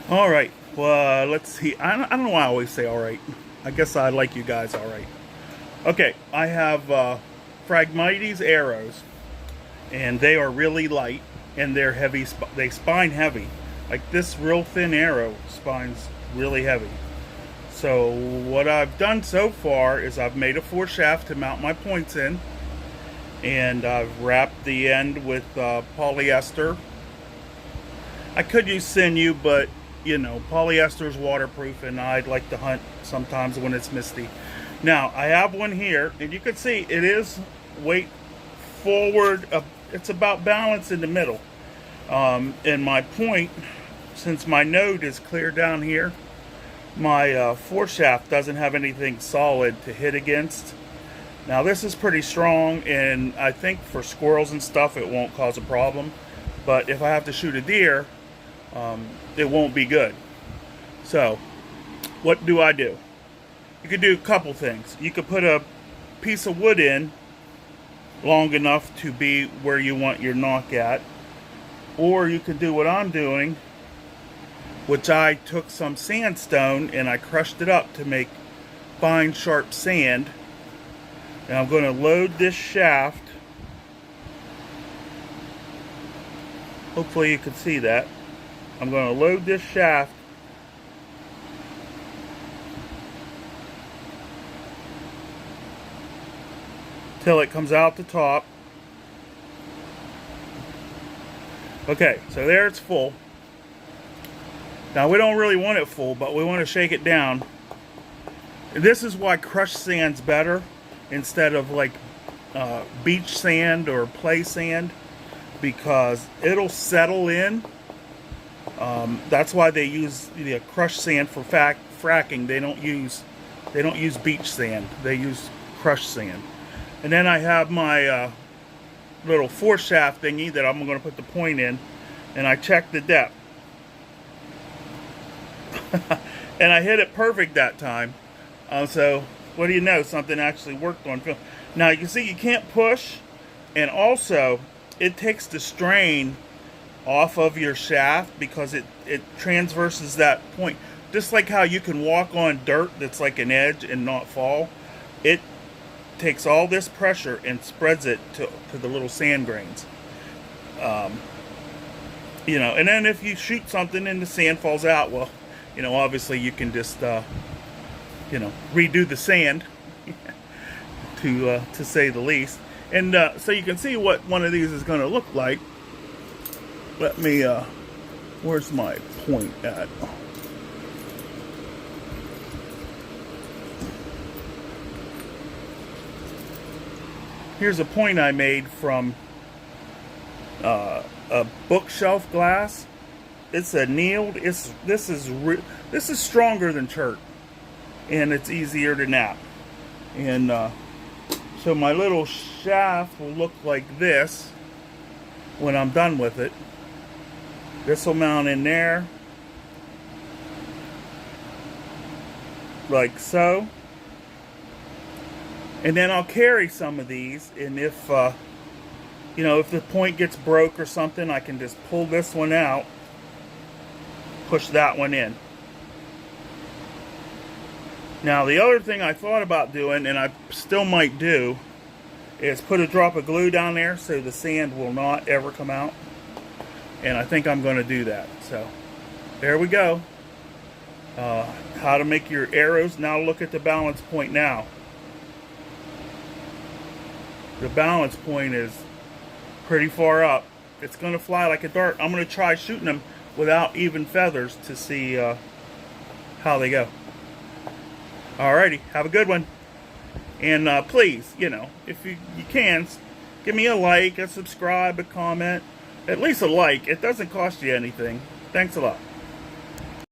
All right. Well, let's see. I don't know why I always say all right. I guess I like you guys all right. Okay, I have Phragmites arrows, and they are really light, and they're heavy. They spine heavy. Like this real thin arrow spine's really heavy. So what I've done so far is I've made a foreshaft to mount my points in, and I've wrapped the end with polyester. I could use sinew, but you know, polyester is waterproof, and I'd like to hunt sometimes when it's misty. Now, I have one here, and you can see it is weight forward. It's about balanced in the middle. And my point, since my node is clear down here, my foreshaft doesn't have anything solid to hit against. Now, this is pretty strong, and I think for squirrels and stuff, it won't cause a problem. But if I have to shoot a deer, it won't be good. So, what do I do? You could do a couple things. You could put a piece of wood in long enough to be where you want your nock at. Or you could do what I'm doing, which I took some sandstone and I crushed it up to make fine, sharp sand. And I'm going to load this shaft. Hopefully you can see that. I'm going to load this shaft till it comes out the top. Okay, so there it's full. Now we don't really want it full, but we want to shake it down. This is why crushed sand's better instead of like beach sand or play sand, because it'll settle in. That's why they use the crushed sand for fracking. They don't use beach sand. They use crushed sand. And then I have my little foreshaft thingy that I'm going to put the point in, and I check the depth. And I hit it perfect that time. So what do you know? Something actually worked on film. Now you can see you can't push, and also it takes the strain off of your shaft because it transverses that point. Just like how you can walk on dirt that's like an edge and not fall, it takes all this pressure and spreads it to the little sand grains. You know, and then if you shoot something and the sand falls out, well, you know, obviously you can just you know, redo the sand to say the least. And so you can see what one of these is going to look like. Let me where's my point at? Here's a point I made from a bookshelf glass. It's annealed. This is stronger than chert, and it's easier to nap. And so my little shaft will look like this when I'm done with it. This will mount in there, like so. And then I'll carry some of these, and if you know, if the point gets broke or something, I can just pull this one out, push that one in. Now the other thing I thought about doing, and I still might do, is put a drop of glue down there so the sand will not ever come out. And I think I'm going to do that. So there we go. How to make your arrows. Now look at the balance point now. The balance point is pretty far up. It's going to fly like a dart. I'm going to try shooting them without even feathers to see how they go. Alrighty, have a good one. And please, you know, if you can, give me a like, a subscribe, a comment. At least a like. It doesn't cost you anything. Thanks a lot.